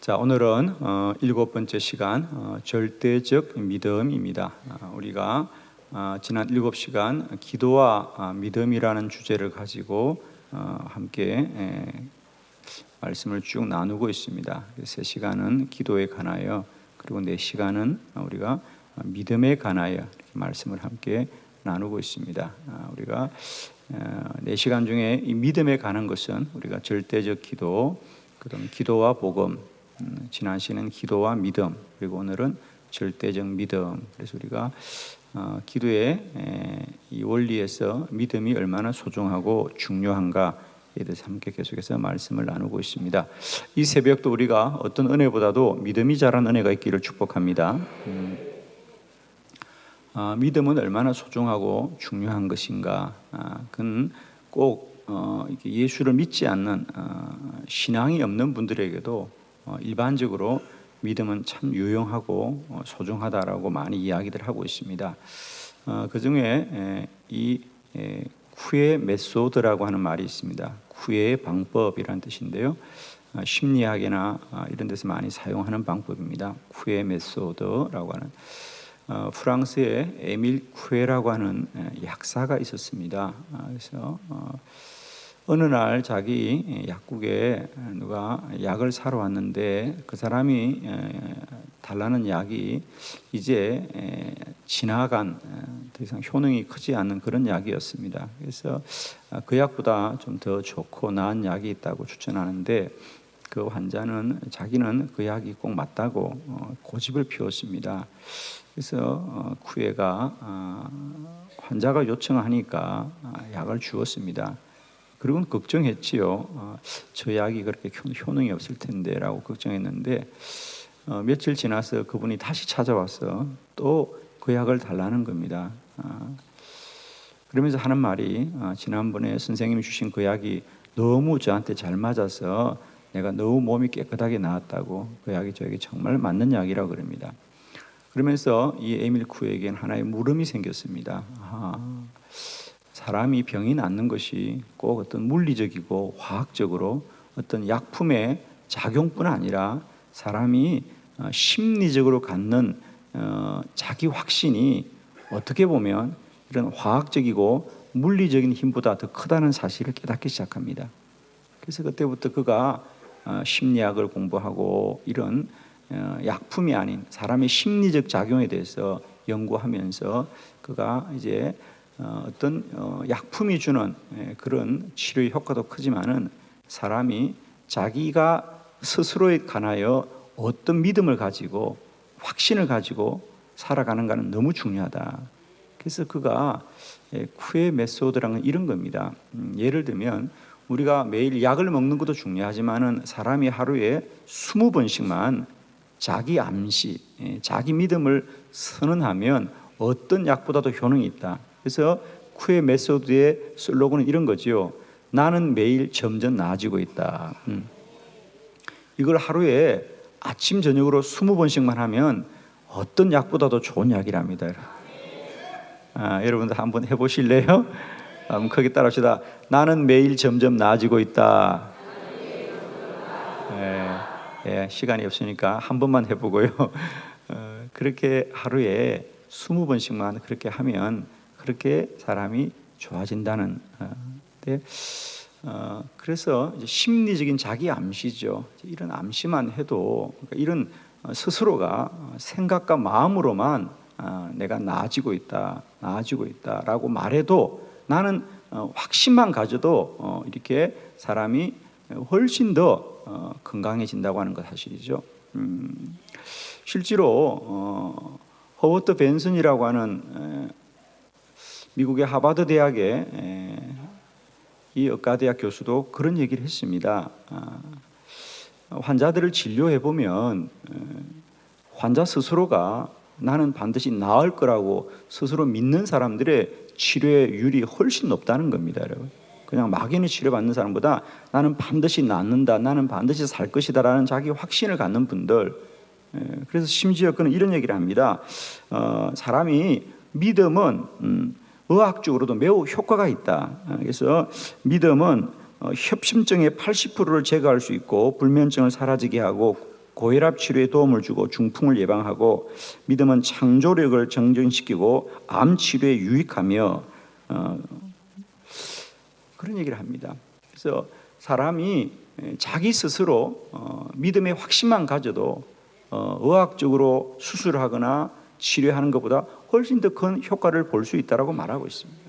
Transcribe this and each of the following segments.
자, 오늘은 일곱 번째 시간 절대적 믿음입니다. 우리가 지난 7시간 기도와 믿음이라는 주제를 가지고 함께 말씀을 쭉 나누고 있습니다. 3시간은 기도에 관하여, 그리고 4시간은 우리가 믿음에 관하여 이렇게 말씀을 함께 나누고 있습니다. 우리가 4시간 중에 이 믿음에 관한 것은 우리가 절대적 기도, 그다음 기도와 복음, 지난 시는 기도와 믿음, 그리고 오늘은 절대적 믿음. 그래서 우리가 기도의 이 원리에서 믿음이 얼마나 소중하고 중요한가에 대해서 함께 계속해서 말씀을 나누고 있습니다. 이 새벽도 우리가 어떤 은혜보다도 믿음이 자란 은혜가 있기를 축복합니다. 믿음은 얼마나 소중하고 중요한 것인가. 그건 꼭 예수를 믿지 않는 신앙이 없는 분들에게도 일반적으로 믿음은 참 유용하고 소중하다라고 많이 이야기들 하고 있습니다. 그 중에 이 쿠에 메소드라고 하는 말이 있습니다. 쿠의 방법이라는 뜻인데요. 심리학이나 이런 데서 많이 사용하는 방법입니다. 쿠에 메소드라고 하는 프랑스의 에밀 쿠에라고 하는 약사가 있었습니다. 그래서 어느 날 자기 약국에 누가 약을 사러 왔는데 그 사람이 달라는 약이 이제 지나간, 더 이상 효능이 크지 않는 그런 약이었습니다. 그래서 그 약보다 좀 더 좋고 나은 약이 있다고 추천하는데 그 환자는 자기는 그 약이 꼭 맞다고 고집을 피웠습니다. 그래서 쿠에가 환자가 요청하니까 약을 주었습니다. 그리고 걱정했지요. 저 약이 그렇게 효능이 없을 텐데 라고 걱정했는데 며칠 지나서 그분이 다시 찾아와서 또 그 약을 달라는 겁니다. 그러면서 하는 말이 지난번에 선생님이 주신 그 약이 너무 저한테 잘 맞아서 내가 너무 몸이 깨끗하게 나았다고, 그 약이 저에게 정말 맞는 약이라고 그럽니다. 그러면서 이 에밀 쿠에게는 하나의 물음이 생겼습니다. 사람이 병이 낫는 것이 꼭 어떤 물리적이고 화학적으로 어떤 약품의 작용뿐 아니라 사람이 심리적으로 갖는 자기 확신이 어떻게 보면 이런 화학적이고 물리적인 힘보다 더 크다는 사실을 깨닫기 시작합니다. 그래서 그때부터 그가 심리학을 공부하고 이런 약품이 아닌 사람의 심리적 작용에 대해서 연구하면서 그가 이제 어떤 약품이 주는 그런 치료의 효과도 크지만은 사람이 자기가 스스로에 관하여 어떤 믿음을 가지고 확신을 가지고 살아가는가는 너무 중요하다. 그래서 그가 쿠에 메소드라는 이런 겁니다. 예를 들면 우리가 매일 약을 먹는 것도 중요하지만은 사람이 하루에 20번씩만 자기 암시, 자기 믿음을 선언하면 어떤 약보다도 효능이 있다. 그래서 쿠에 메소드의 슬로건은 이런 거지요. 나는 매일 점점 나아지고 있다. 이걸 하루에 아침 저녁으로 20번씩만 하면 어떤 약보다도 좋은 약이랍니다. 여러분들 한번 해보실래요? 한번 크게 따라합시다. 나는 매일 점점 나아지고 있다. 시간이 없으니까 한 번만 해보고요. 그렇게 하루에 20번씩만 그렇게 하면 그렇게 사람이 좋아진다는. 그래서 이제 심리적인 자기 암시죠. 이런 암시만 해도, 그러니까 이런 스스로가 생각과 마음으로만 내가 나아지고 있다라고 말해도 나는 확신만 가져도 이렇게 사람이 훨씬 더 건강해진다고 하는 것 사실이죠. 실제로 허버트 벤슨이라고 하는 미국의 하버드 대학의 이 의과대학 교수도 그런 얘기를 했습니다. 환자들을 진료해 보면 환자 스스로가 나는 반드시 나을 거라고 스스로 믿는 사람들의 치료율이 훨씬 높다는 겁니다, 여러분. 그냥 막연히 치료받는 사람보다 나는 반드시 낫는다, 나는 반드시 살 것이다라는 자기 확신을 갖는 분들. 그래서 심지어 그는 이런 얘기를 합니다. 사람이 믿음은 의학적으로도 매우 효과가 있다. 그래서 믿음은 협심증의 80%를 제거할 수 있고 불면증을 사라지게 하고 고혈압 치료에 도움을 주고 중풍을 예방하고, 믿음은 창조력을 정전시키고 암 치료에 유익하며, 그런 얘기를 합니다. 그래서 사람이 자기 스스로 믿음의 확신만 가져도 의학적으로 수술하거나 치료하는 것보다 훨씬 더 큰 효과를 볼 수 있다고 말하고 있습니다.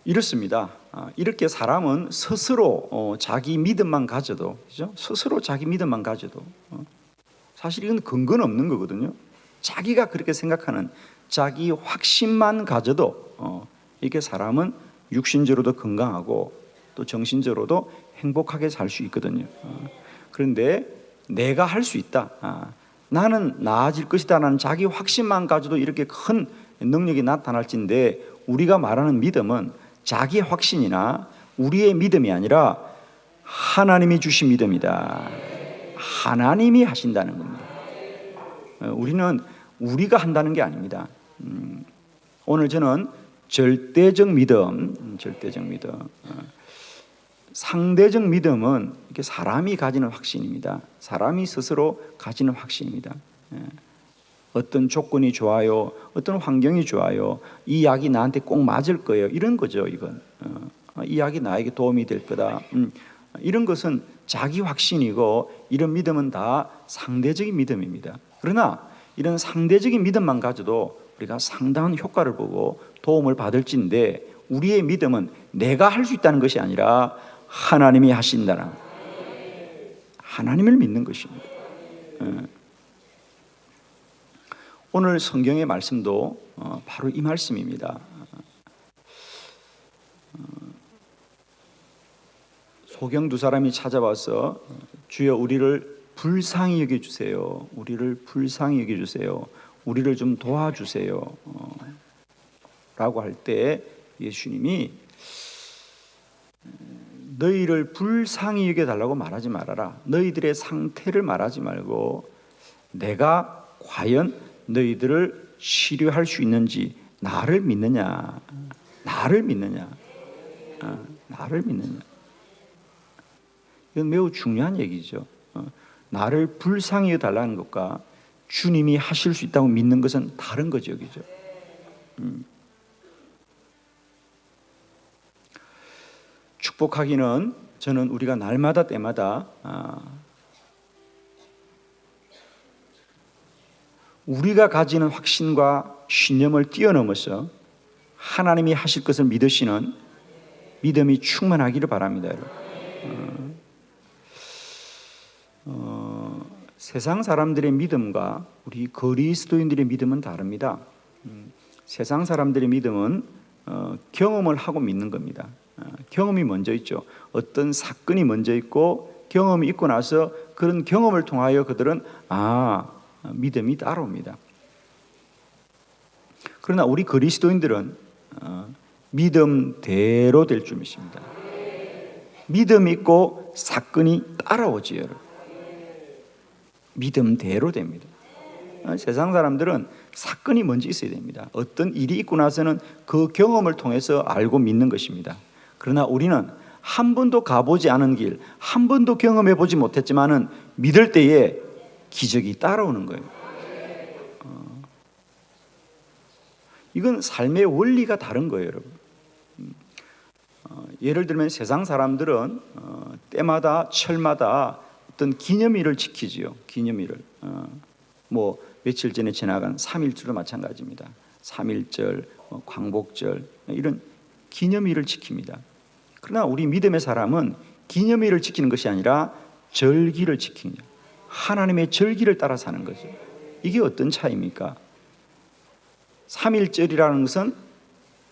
이렇습니다. 이렇게 사람은 스스로 자기 믿음만 가져도, 그죠? 스스로 자기 믿음만 가져도, 사실 이건 근거는 없는 거거든요. 자기가 그렇게 생각하는 자기 확신만 가져도 이렇게 사람은 육신적으로도 건강하고 또 정신적으로도 행복하게 살 수 있거든요. 그런데 내가 할 수 있다, 나는 나아질 것이다 라는 자기 확신만 가져도 이렇게 큰 능력이 나타날진데, 우리가 말하는 믿음은 자기 확신이나 우리의 믿음이 아니라 하나님이 주신 믿음이다. 하나님이 하신다는 겁니다. 우리는 우리가 한다는 게 아닙니다. 오늘 저는 절대적 믿음, 상대적 믿음은 이렇게 사람이 가지는 확신입니다. 사람이 스스로 가지는 확신입니다. 어떤 조건이 좋아요, 어떤 환경이 좋아요, 이 약이 나한테 꼭 맞을 거예요, 이런 거죠. 이건 이 약이 나에게 도움이 될 거다, 이런 것은 자기 확신이고, 이런 믿음은 다 상대적인 믿음입니다. 그러나 이런 상대적인 믿음만 가져도 우리가 상당한 효과를 보고 도움을 받을진데, 우리의 믿음은 내가 할 수 있다는 것이 아니라 하나님이 하신다는, 하나님을 믿는 것입니다. 오늘 성경의 말씀도 바로 이 말씀입니다. 소경 두 사람이 찾아와서 주여 우리를 불쌍히 여겨주세요, 우리를 불쌍히 여겨주세요, 우리를 좀 도와주세요 라고 할 때 예수님이 너희를 불쌍히 여겨달라고 말하지 말아라, 너희들의 상태를 말하지 말고 내가 과연 너희들을 치료할 수 있는지 나를 믿느냐, 나를 믿느냐, 나를 믿느냐. 이건 매우 중요한 얘기죠. 나를 불쌍히 여달라는 것과 주님이 하실 수 있다고 믿는 것은 다른 거죠, 그죠? 축복하기는 저는 우리가 날마다 때마다 우리가 가지는 확신과 신념을 뛰어넘어서 하나님이 하실 것을 믿으시는 믿음이 충만하기를 바랍니다, 여러분. 세상 사람들의 믿음과 우리 그리스도인들의 믿음은 다릅니다. 세상 사람들의 믿음은 경험을 하고 믿는 겁니다. 경험이 먼저 있죠. 어떤 사건이 먼저 있고 경험이 있고 나서 그런 경험을 통하여 그들은 믿음이 따라옵니다. 그러나 우리 그리스도인들은 믿음대로 될 줄 믿습니다. 믿음 있고 사건이 따라오지요, 여러분. 믿음대로 됩니다. 세상 사람들은 사건이 먼저 있어야 됩니다. 어떤 일이 있고 나서는 그 경험을 통해서 알고 믿는 것입니다. 그러나 우리는 한 번도 가보지 않은 길, 한 번도 경험해 보지 못했지만은 믿을 때에 기적이 따라오는 거예요. 이건 삶의 원리가 다른 거예요, 여러분. 예를 들면 세상 사람들은 때마다 철마다 어떤 기념일을 지키지요. 기념일을 며칠 전에 지나간 3.1절도 마찬가지입니다. 3.1절, 광복절, 이런 기념일을 지킵니다. 그러나 우리 믿음의 사람은 기념일을 지키는 것이 아니라 절기를 지키는, 하나님의 절기를 따라 사는 거죠. 이게 어떤 차이입니까? 3.1절이라는 것은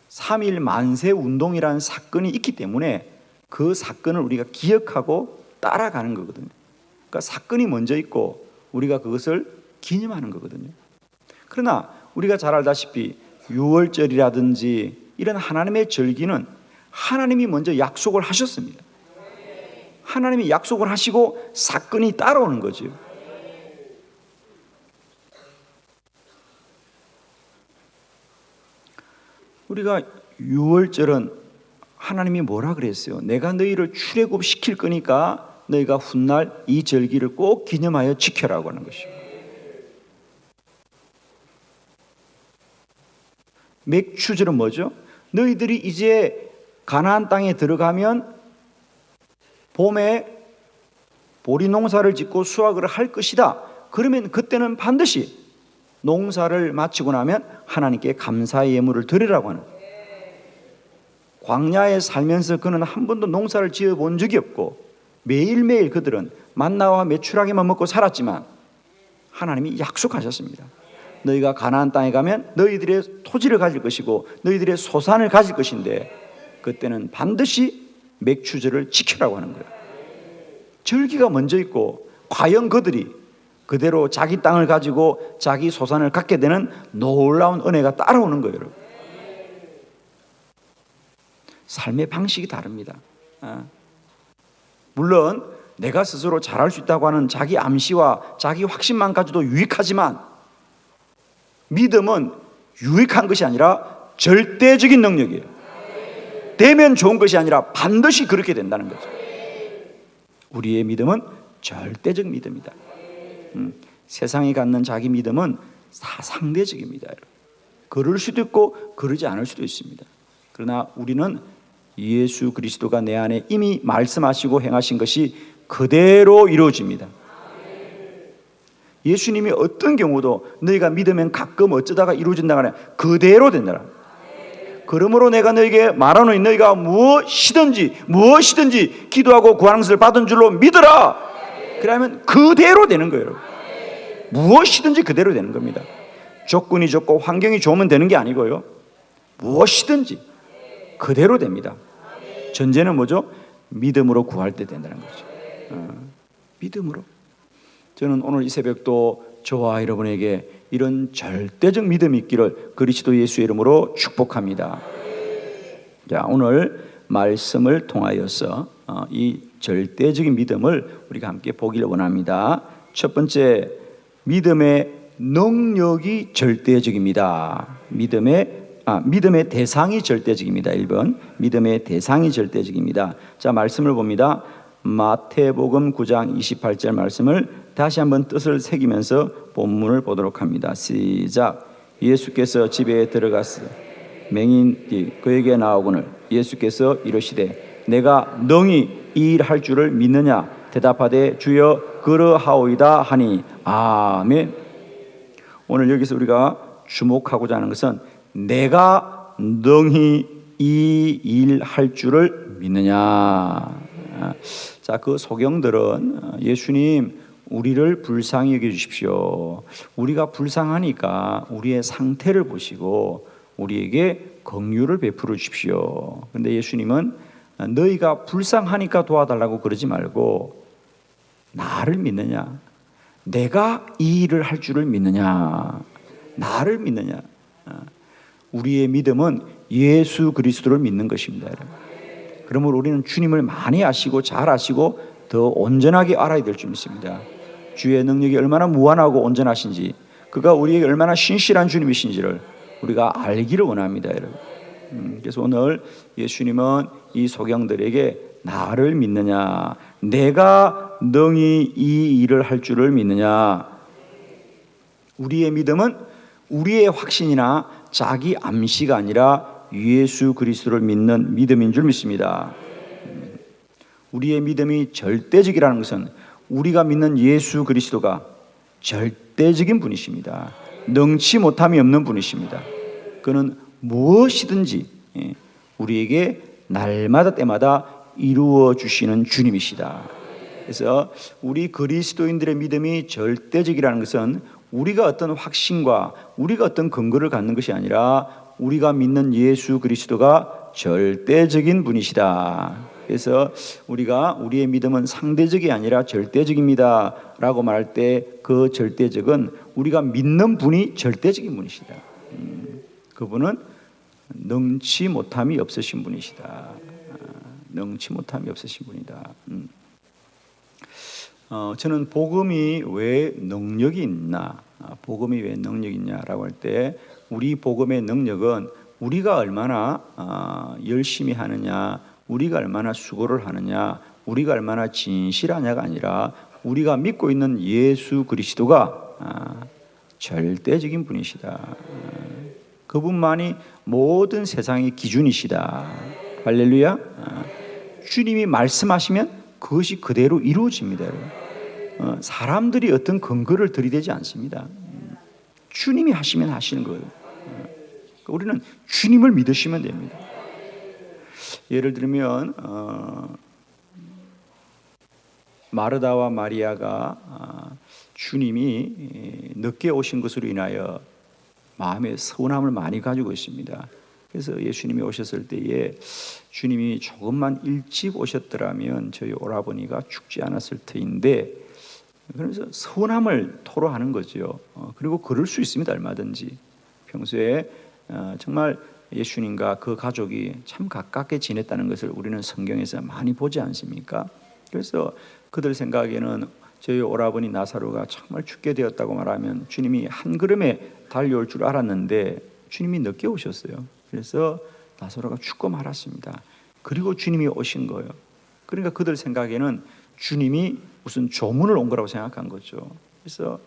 3.1 만세 운동이라는 사건이 있기 때문에 그 사건을 우리가 기억하고 따라가는 거거든요. 그러니까 사건이 먼저 있고 우리가 그것을 기념하는 거거든요. 그러나 우리가 잘 알다시피 6월절이라든지 이런 하나님의 절기는 하나님이 먼저 약속을 하셨습니다. 하나님이 약속을 하시고 사건이 따라오는 거죠. 우리가 6월절은 하나님이 뭐라 그랬어요? 내가 너희를 출애굽시킬 거니까 너희가 훗날 이 절기를 꼭 기념하여 지켜라고 하는 것이요. 맥추절은 뭐죠? 너희들이 이제 가나안 땅에 들어가면 봄에 보리 농사를 짓고 수확을 할 것이다. 그러면 그때는 반드시 농사를 마치고 나면 하나님께 감사의 예물을 드리라고 하는 거예요. 광야에 살면서 그는 한 번도 농사를 지어 본 적이 없고 매일매일 그들은 만나와 메추라기만 먹고 살았지만 하나님이 약속하셨습니다. 너희가 가나안 땅에 가면 너희들의 토지를 가질 것이고 너희들의 소산을 가질 것인데 그때는 반드시 맥추절을 지키라고 하는 거예요. 절기가 먼저 있고 과연 그들이 그대로 자기 땅을 가지고 자기 소산을 갖게 되는 놀라운 은혜가 따라오는 거예요. 여러분. 삶의 방식이 다릅니다. 물론 내가 스스로 잘할 수 있다고 하는 자기 암시와 자기 확신만 가지도 유익하지만 믿음은 유익한 것이 아니라 절대적인 능력이에요. 되면 좋은 것이 아니라 반드시 그렇게 된다는 거죠. 우리의 믿음은 절대적 믿음이다. 세상이 갖는 자기 믿음은 다 상대적입니다. 그럴 수도 있고 그러지 않을 수도 있습니다. 그러나 우리는 예수 그리스도가 내 안에 이미 말씀하시고 행하신 것이 그대로 이루어집니다. 예수님이 어떤 경우도 너희가 믿으면 가끔 어쩌다가 이루어진다고 하냐, 그대로 된다. 그러므로 내가 너희에게 말하노니 너희가 무엇이든지 기도하고 구하는 것을 받은 줄로 믿으라. 그러면 그대로 되는 거예요. 무엇이든지 그대로 되는 겁니다. 조건이 좋고 환경이 좋으면 되는 게 아니고요, 무엇이든지 그대로 됩니다. 전제는 뭐죠? 믿음으로 구할 때 된다는 거죠. 믿음으로. 저는 오늘 이 새벽도 저와 여러분에게 이런 절대적 믿음이 있기를 그리스도 예수의 이름으로 축복합니다. 자, 오늘 말씀을 통하여서 이 절대적인 믿음을 우리가 함께 보기를 원합니다. 첫 번째, 믿음의 능력이 절대적입니다. 믿음의 대상이 절대적입니다. 1번, 믿음의 대상이 절대적입니다. 자, 말씀을 봅니다. 마태복음 9장 28절 말씀을 다시 한번 뜻을 새기면서 본문을 보도록 합니다. 시작. 예수께서 집에 들어가서 맹인이 그에게 나오거늘 예수께서 이르시되 내가 능히 이 일 할 줄을 믿느냐 대답하되 주여 그러하오이다 하니 아멘. 오늘 여기서 우리가 주목하고자 하는 것은 내가 능히 이 일 할 줄을 믿느냐. 자, 그 소경들은 예수님 우리를 불쌍히 여겨주십시오. 우리가 불쌍하니까 우리의 상태를 보시고 우리에게 긍휼을 베풀어 주십시오. 그런데 예수님은 너희가 불쌍하니까 도와달라고 그러지 말고 나를 믿느냐, 내가 이 일을 할 줄을 믿느냐, 나를 믿느냐. 우리의 믿음은 예수 그리스도를 믿는 것입니다. 그러므로 우리는 주님을 많이 아시고 잘 아시고 더 온전하게 알아야 될 줄 믿습니다. 주의 능력이 얼마나 무한하고 온전하신지, 그가 우리에게 얼마나 신실한 주님이신지를 우리가 알기를 원합니다, 여러분. 그래서 오늘 예수님은 이 소경들에게 나를 믿느냐, 내가 능히 이 일을 할 줄을 믿느냐. 우리의 믿음은 우리의 확신이나 자기 암시가 아니라 예수 그리스도를 믿는 믿음인 줄 믿습니다. 우리의 믿음이 절대적이라는 것은 우리가 믿는 예수 그리스도가 절대적인 분이십니다. 능치 못함이 없는 분이십니다. 그는 무엇이든지 우리에게 날마다 때마다 이루어 주시는 주님이시다. 그래서 우리 그리스도인들의 믿음이 절대적이라는 것은 우리가 어떤 확신과 우리가 어떤 근거를 갖는 것이 아니라 우리가 믿는 예수 그리스도가 절대적인 분이시다. 그래서 우리가 우리의 믿음은 상대적이 아니라 절대적입니다 라고 말할 때 그 절대적은 우리가 믿는 분이 절대적인 분이시다. 그분은 능치 못함이 없으신 분이시다. 능치 못함이 없으신 분이다. 저는 복음이 왜 능력이 있나, 복음이 왜 능력이 있냐라고 할 때 우리 복음의 능력은 우리가 얼마나 열심히 하느냐, 우리가 얼마나 수고를 하느냐, 우리가 얼마나 진실하냐가 아니라 우리가 믿고 있는 예수 그리스도가 절대적인 분이시다. 그분만이 모든 세상의 기준이시다. 할렐루야. 주님이 말씀하시면 그것이 그대로 이루어집니다. 사람들이 어떤 근거를 들이대지 않습니다. 주님이 하시면 하시는 거예요. 우리는 주님을 믿으시면 됩니다. 예를 들면 마르다와 마리아가 주님이 늦게 오신 것으로 인하여 마음에 서운함을 많이 가지고 있습니다. 그래서 예수님이 오셨을 때에 주님이 조금만 일찍 오셨더라면 저희 오라버니가 죽지 않았을 터인데, 그래서 서운함을 토로하는 거죠. 그리고 그럴 수 있습니다. 얼마든지 평소에 정말 예수님과 그 가족이 참 가깝게 지냈다는 것을 우리는 성경에서 많이 보지 않습니까? 그래서 그들 생각에는 저희 오라버니 나사로가 정말 죽게 되었다고 말하면 주님이 한 걸음에 달려올 줄 알았는데 주님이 늦게 오셨어요. 그래서 나사로가 죽고 말았습니다. 그리고 주님이 오신 거예요. 그러니까 그들 생각에는 주님이 무슨 조문을 온 거라고 생각한 거죠. 그래서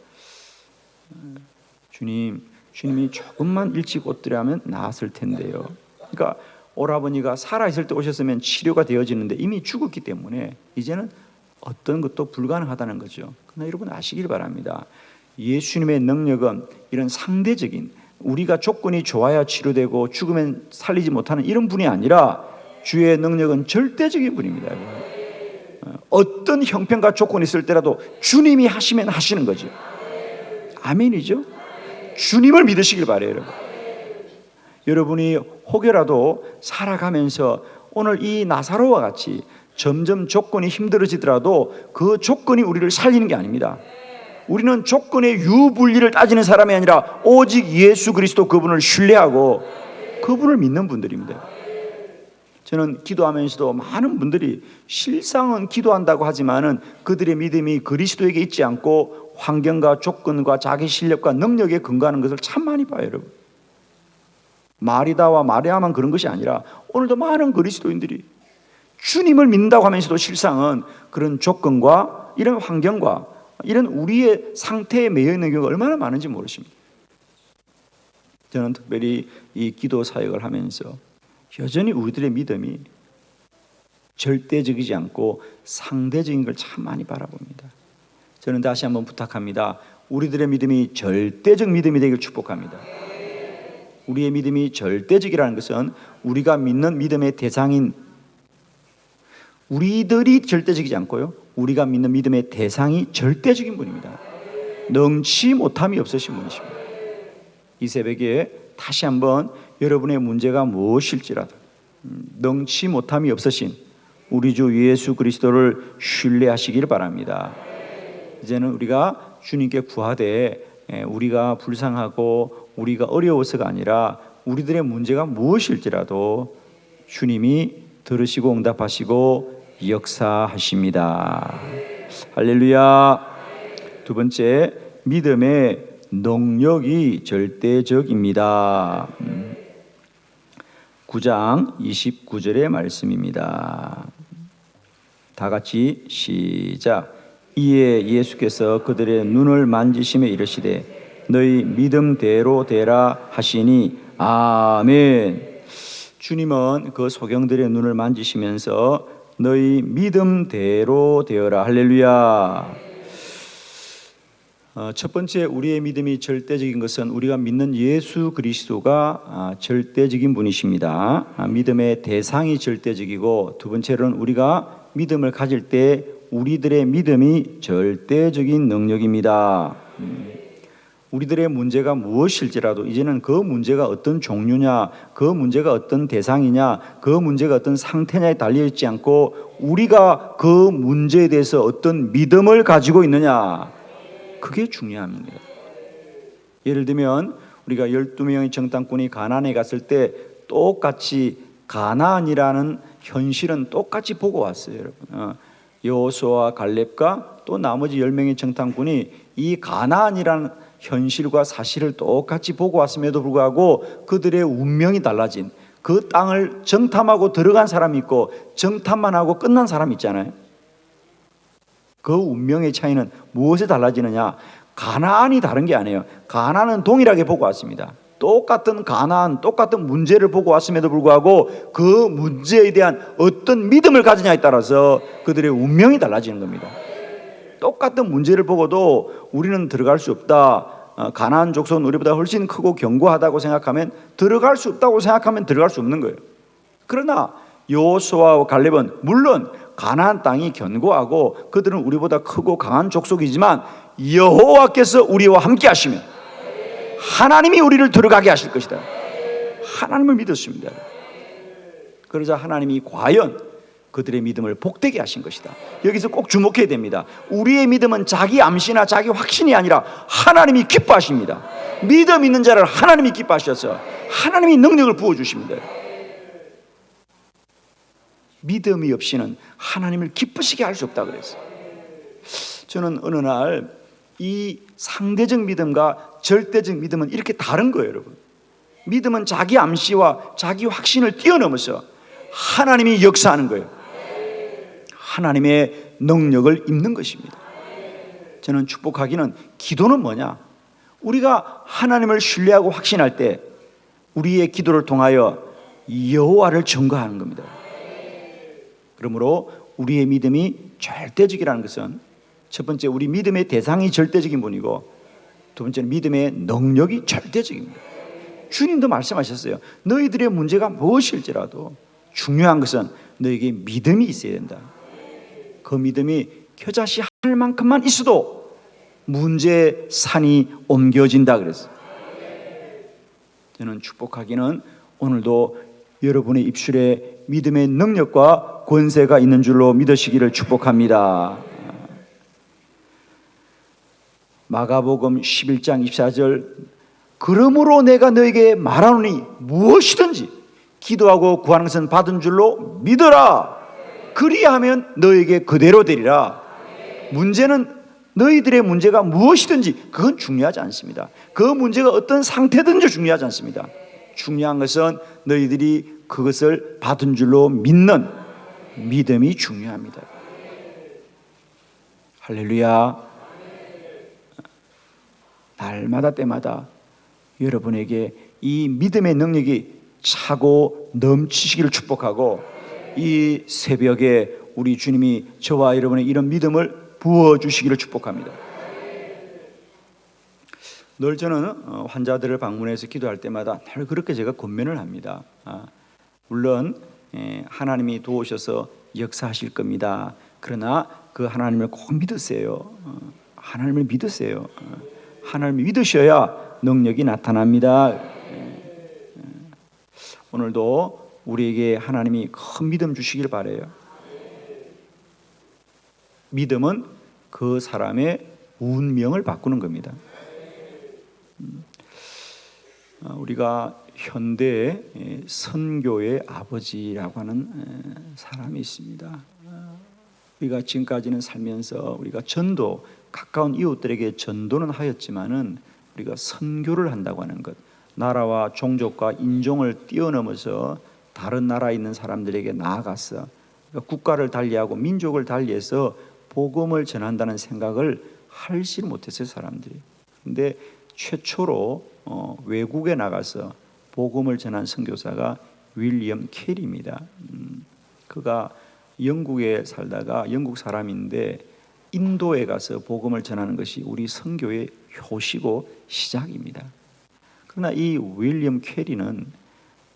주님이 조금만 일찍 오더라면 나았을 텐데요. 그러니까 오라버니가 살아있을 때 오셨으면 치료가 되어지는데 이미 죽었기 때문에 이제는 어떤 것도 불가능하다는 거죠. 그러나 여러분 아시길 바랍니다. 예수님의 능력은 이런 상대적인, 우리가 조건이 좋아야 치료되고 죽으면 살리지 못하는 이런 분이 아니라 주의 능력은 절대적인 분입니다. 어떤 형편과 조건이 있을 때라도 주님이 하시면 하시는 거죠. 아멘이죠. 주님을 믿으시길 바라요. 여러분. 여러분이 혹여라도 살아가면서 오늘 이 나사로와 같이 점점 조건이 힘들어지더라도 그 조건이 우리를 살리는 게 아닙니다. 우리는 조건의 유불리를 따지는 사람이 아니라 오직 예수 그리스도 그분을 신뢰하고 그분을 믿는 분들입니다. 저는 기도하면서도 많은 분들이 실상은 기도한다고 하지만은 그들의 믿음이 그리스도에게 있지 않고 환경과 조건과 자기 실력과 능력에 근거하는 것을 참 많이 봐요, 여러분. 마리다와 마리아만 그런 것이 아니라 오늘도 많은 그리스도인들이 주님을 믿는다고 하면서도 실상은 그런 조건과 이런 환경과 이런 우리의 상태에 매여 있는 경우가 얼마나 많은지 모르십니다. 저는 특별히 이 기도 사역을 하면서 여전히 우리들의 믿음이 절대적이지 않고 상대적인 걸 참 많이 바라봅니다. 저는 다시 한번 부탁합니다. 우리들의 믿음이 절대적 믿음이 되길 축복합니다. 우리의 믿음이 절대적이라는 것은 우리가 믿는 믿음의 대상인 우리들이 절대적이지 않고요, 우리가 믿는 믿음의 대상이 절대적인 분입니다. 능치 못함이 없으신 분이십니다. 이 새벽에 다시 한번 여러분의 문제가 무엇일지라도 능치 못함이 없으신 우리 주 예수 그리스도를 신뢰하시길 바랍니다. 이제는 우리가 주님께 구하되 우리가 불쌍하고 우리가 어려워서가 아니라 우리들의 문제가 무엇일지라도 주님이 들으시고 응답하시고 역사하십니다. 할렐루야. 두 번째, 믿음의 능력이 절대적입니다. 9장 29절의 말씀입니다. 다 같이 시작. 이에 예수께서 그들의 눈을 만지시며 이르시되 너희 믿음대로 되라 하시니 아멘. 주님은 그 소경들의 눈을 만지시면서 너희 믿음대로 되어라. 할렐루야. 첫 번째, 우리의 믿음이 절대적인 것은 우리가 믿는 예수 그리스도가 절대적인 분이십니다. 믿음의 대상이 절대적이고, 두 번째로는 우리가 믿음을 가질 때 우리들의 믿음이 절대적인 능력입니다. 우리들의 문제가 무엇일지라도 이제는 그 문제가 어떤 종류냐, 그 문제가 어떤 대상이냐, 그 문제가 어떤 상태냐에 달려있지 않고 우리가 그 문제에 대해서 어떤 믿음을 가지고 있느냐, 그게 중요합니다. 예를 들면 우리가 12명의 정탐꾼이 가나안에 갔을 때 똑같이 가나안이라는 현실은 똑같이 보고 왔어요, 여러분. 여호수아와 갈렙과 또 나머지 10명의 정탐꾼이 이 가나안이라는 현실과 사실을 똑같이 보고 왔음에도 불구하고 그들의 운명이 달라진, 그 땅을 정탐하고 들어간 사람이 있고 정탐만 하고 끝난 사람이 있잖아요. 그 운명의 차이는 무엇에 달라지느냐? 가나안이 다른 게 아니에요. 가나안은 동일하게 보고 왔습니다. 똑같은 가나안, 똑같은 문제를 보고 왔음에도 불구하고 그 문제에 대한 어떤 믿음을 가지냐에 따라서 그들의 운명이 달라지는 겁니다. 똑같은 문제를 보고도 우리는 들어갈 수 없다, 가나안 족속은 우리보다 훨씬 크고 견고하다고 생각하면, 들어갈 수 없다고 생각하면 들어갈 수 없는 거예요. 그러나 여호수아와 갈렙은 물론 가나안 땅이 견고하고 그들은 우리보다 크고 강한 족속이지만 여호와께서 우리와 함께 하시면 하나님이 우리를 들어가게 하실 것이다. 하나님을 믿었습니다. 그러자 하나님이 과연 그들의 믿음을 복되게 하신 것이다. 여기서 꼭 주목해야 됩니다. 우리의 믿음은 자기 암시나 자기 확신이 아니라 하나님이 기뻐하십니다. 믿음 있는 자를 하나님이 기뻐하셔서 하나님이 능력을 부어주십니다. 믿음이 없이는 하나님을 기쁘시게 할 수 없다 그랬어요. 저는 어느 날 이 상대적 믿음과 절대적 믿음은 이렇게 다른 거예요, 여러분. 믿음은 자기 암시와 자기 확신을 뛰어넘어서 하나님이 역사하는 거예요. 하나님의 능력을 입는 것입니다. 저는 축복하기는, 기도는 뭐냐? 우리가 하나님을 신뢰하고 확신할 때 우리의 기도를 통하여 여호와를 증거하는 겁니다. 그러므로 우리의 믿음이 절대적이라는 것은, 첫 번째 우리 믿음의 대상이 절대적인 분이고, 두 번째는 믿음의 능력이 절대적입니다. 주님도 말씀하셨어요. 너희들의 문제가 무엇일지라도 중요한 것은 너에게 믿음이 있어야 된다. 그 믿음이 겨자씨 할 만큼만 있어도 문제의 산이 옮겨진다 그랬어요. 저는 축복하기는 오늘도 여러분의 입술에 믿음의 능력과 권세가 있는 줄로 믿으시기를 축복합니다. 마가복음 11장 24절, 그러므로 내가 너에게 말하노니 무엇이든지 기도하고 구하는 것은 받은 줄로 믿어라. 그리하면 너에게 그대로 되리라. 문제는, 너희들의 문제가 무엇이든지 그건 중요하지 않습니다. 그 문제가 어떤 상태든지 중요하지 않습니다. 중요한 것은 너희들이 그것을 받은 줄로 믿는 믿음이 중요합니다. 할렐루야. 날마다 때마다 여러분에게 이 믿음의 능력이 차고 넘치시기를 축복하고, 이 새벽에 우리 주님이 저와 여러분의 이런 믿음을 부어주시기를 축복합니다. 늘 저는 환자들을 방문해서 기도할 때마다 늘 그렇게 제가 권면을 합니다. 물론 하나님이 도우셔서 역사하실 겁니다. 그러나 그 하나님을 꼭 믿으세요. 하나님을 믿으세요. 하나님을 믿으셔야 능력이 나타납니다. 오늘도 우리에게 하나님이 큰 믿음 주시길 바라요. 믿음은 그 사람의 운명을 바꾸는 겁니다. 우리가 현대의 선교의 아버지라고 하는 사람이 있습니다. 우리가 지금까지는 살면서 우리가 전도, 가까운 이웃들에게 전도는 하였지만은 우리가 선교를 한다고 하는 것, 나라와 종족과 인종을 뛰어넘어서 다른 나라에 있는 사람들에게 나아가서 국가를 달리하고 민족을 달리해서 복음을 전한다는 생각을 하지 못했어요, 사람들이. 근데 최초로 외국에 나가서 복음을 전한 선교사가 윌리엄 캐리입니다. 그가 영국에 살다가 영국 사람인데 인도에 가서 복음을 전하는 것이 우리 선교의 효시고 시작입니다. 그러나 이 윌리엄 캐리는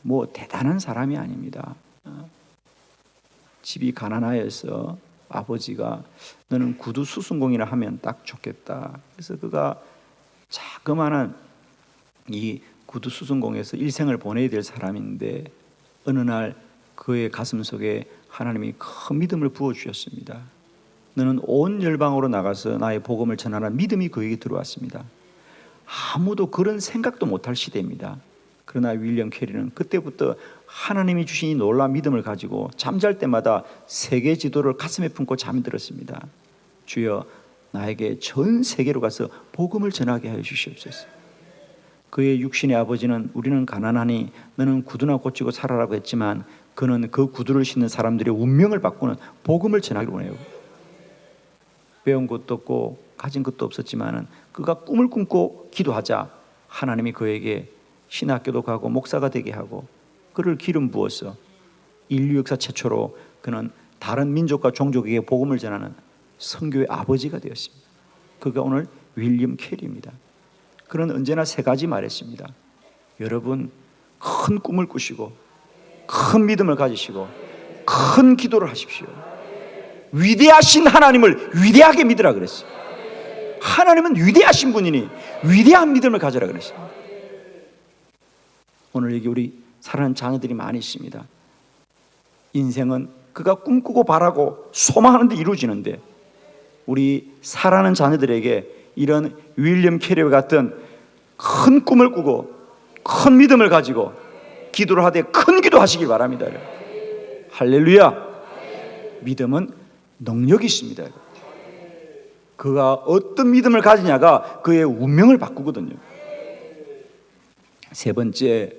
뭐 대단한 사람이 아닙니다. 집이 가난하여서 아버지가 너는 구두 수순공이나 하면 딱 좋겠다. 그래서 그가 자그마한 이 구두 수순공에서 일생을 보내야 될 사람인데, 어느 날 그의 가슴 속에 하나님이 큰 믿음을 부어주셨습니다. 너는 온 열방으로 나가서 나의 복음을 전하라는 믿음이 그에게 들어왔습니다. 아무도 그런 생각도 못할 시대입니다. 그러나 윌리엄 캐리는 그때부터 하나님이 주신 이 놀라운 믿음을 가지고 잠잘 때마다 세계 지도를 가슴에 품고 잠이 들었습니다. 주여, 나에게 전 세계로 가서 복음을 전하게 하여 주시옵소서. 그의 육신의 아버지는 우리는 가난하니 너는 구두나 고치고 살아라고 했지만, 그는 그 구두를 신는 사람들의 운명을 바꾸는 복음을 전하기로 원해요. 배운 것도 없고 가진 것도 없었지만은 그가 꿈을 꿈고 기도하자 하나님이 그에게 신학교도 가고 목사가 되게 하고 그를 기름 부어서 인류 역사 최초로 그는 다른 민족과 종족에게 복음을 전하는 선교의 아버지가 되었습니다. 그가 오늘 윌리엄 캐리입니다. 그는 언제나 세 가지 말했습니다. 여러분, 큰 꿈을 꾸시고 큰 믿음을 가지시고 큰 기도를 하십시오. 위대하신 하나님을 위대하게 믿으라 그랬어요. 하나님은 위대하신 분이니 위대한 믿음을 가져라 그랬어요. 오늘 여기 우리 사랑하는 자녀들이 많이 있습니다. 인생은 그가 꿈꾸고 바라고 소망하는 데 이루어지는데 우리 사랑하는 자녀들에게 이런 윌리엄 캐리와 같은 큰 꿈을 꾸고 큰 믿음을 가지고 기도를 하되 큰 기도하시길 바랍니다. 할렐루야. 믿음은 능력이 있습니다. 그가 어떤 믿음을 가지냐가 그의 운명을 바꾸거든요. 세 번째,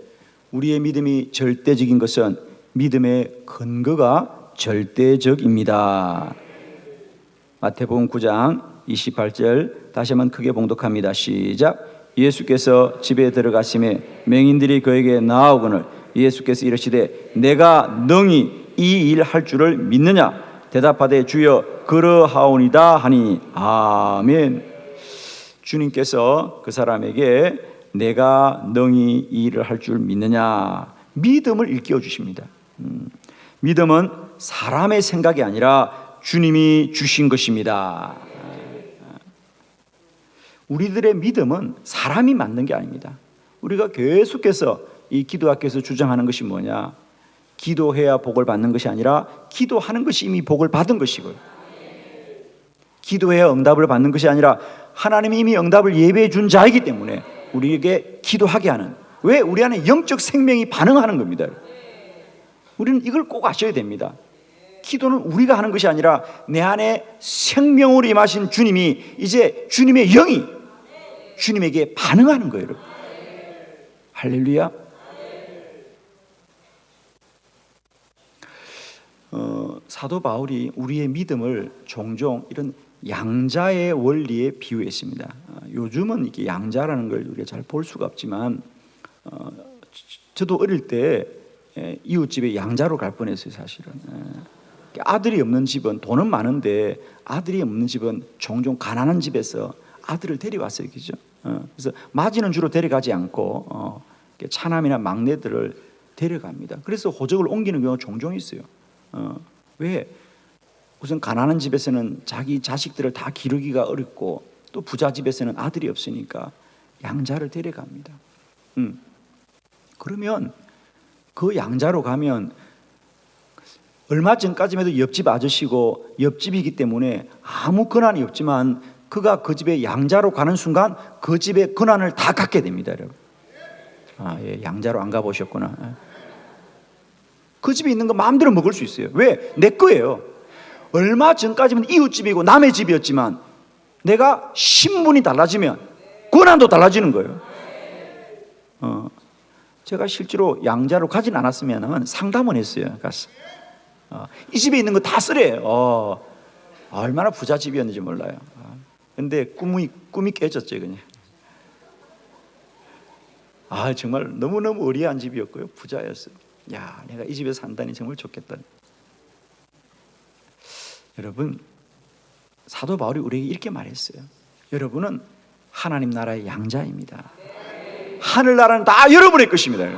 우리의 믿음이 절대적인 것은 믿음의 근거가 절대적입니다. 마태복음 9장 28절 다시 한번 크게 봉독합니다. 시작. 예수께서 집에 들어가심에 맹인들이 그에게 나아오거늘 예수께서 이르시되 내가 능히 이 일 할 줄을 믿느냐? 대답하되 주여 그러하오니다 하니 아멘. 주님께서 그 사람에게 내가 능히 이 일을 할 줄 믿느냐? 믿음을 일깨워 주십니다. 믿음은 사람의 생각이 아니라 주님이 주신 것입니다. 우리들의 믿음은 사람이 만든 게 아닙니다. 우리가 계속해서 이 기도학교에서 주장하는 것이 뭐냐? 기도해야 복을 받는 것이 아니라 기도하는 것이 이미 복을 받은 것이고요. 기도해야 응답을 받는 것이 아니라 하나님이 이미 응답을 예비해 준 자이기 때문에 우리에게 기도하게 하는, 왜? 우리 안에 영적 생명이 반응하는 겁니다. 우리는 이걸 꼭 아셔야 됩니다. 기도는 우리가 하는 것이 아니라 내 안에 생명으로 임하신 주님이 이제 주님의 영이 주님에게 반응하는 거예요. 여러분. 할렐루야. 사도 바울이 우리의 믿음을 종종 이런 양자의 원리에 비유했습니다. 요즘은 이게 양자라는 걸 우리가 잘 볼 수가 없지만 저도 어릴 때 이웃집에 양자로 갈 뻔했어요. 사실은 아들이 없는 집은 돈은 많은데 아들이 없는 집은 종종 가난한 집에서 아들을 데려왔어요. 그죠? 그래서 맞이는 주로 데려가지 않고 차남이나 막내들을 데려갑니다. 그래서 호적을 옮기는 경우가 종종 있어요. 왜? 우선 가난한 집에서는 자기 자식들을 다 기르기가 어렵고 또 부자 집에서는 아들이 없으니까 양자를 데려갑니다. 그러면 그 양자로 가면 얼마 전까지만 해도 옆집 아저씨고 옆집이기 때문에 아무 권한이 없지만 그가 그 집에 양자로 가는 순간 그 집의 권한을 다 갖게 됩니다. 여러분. 예, 양자로 안 가보셨구나. 그 집에 있는 거 마음대로 먹을 수 있어요. 왜? 내 거예요. 얼마 전까지는 이웃집이고 남의 집이었지만 내가 신분이 달라지면 권한도 달라지는 거예요. 제가 실제로 양자로 가진 않았으면 상담은 했어요. 가서 이 집에 있는 거 다 쓰래요. 얼마나 부자 집이었는지 몰라요. 근데 꿈이 깨졌죠. 그냥. 정말 너무너무 의리한 집이었고요. 부자였어요. 야, 내가 이 집에 산다니 정말 좋겠다. 여러분, 사도 바울이 우리에게 이렇게 말했어요. 여러분은 하나님 나라의 양자입니다. 하늘나라는 다 여러분의 것입니다.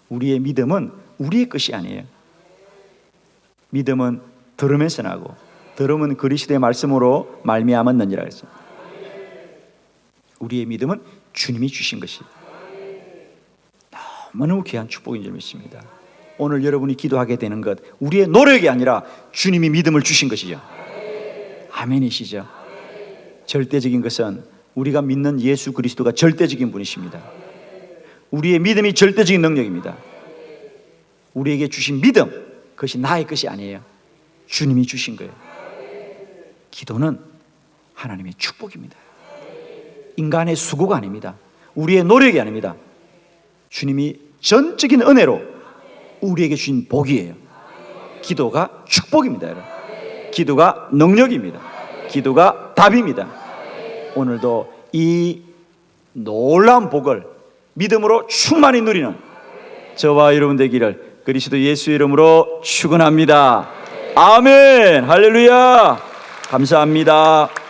우리의 믿음은 우리의 것이 아니에요. 믿음은 들으면서 나고 들으면 그리스도의 말씀으로 말미암았느니라 했어요. 우리의 믿음은 주님이 주신 것이에요. 너무너무 귀한 축복인 줄 믿습니다. 오늘 여러분이 기도하게 되는 것 우리의 노력이 아니라 주님이 믿음을 주신 것이죠. 아멘이시죠? 절대적인 것은 우리가 믿는 예수 그리스도가 절대적인 분이십니다. 우리의 믿음이 절대적인 능력입니다. 우리에게 주신 믿음, 그것이 나의 것이 아니에요. 주님이 주신 거예요. 기도는 하나님의 축복입니다. 인간의 수고가 아닙니다. 우리의 노력이 아닙니다. 주님이 전적인 은혜로 우리에게 주신 복이에요. 기도가 축복입니다. 여러분. 기도가 능력입니다. 기도가 답입니다. 오늘도 이 놀라운 복을 믿음으로 충만히 누리는 저와 여러분 되기를 그리스도 예수의 이름으로 축원합니다. 아멘. 할렐루야. 감사합니다.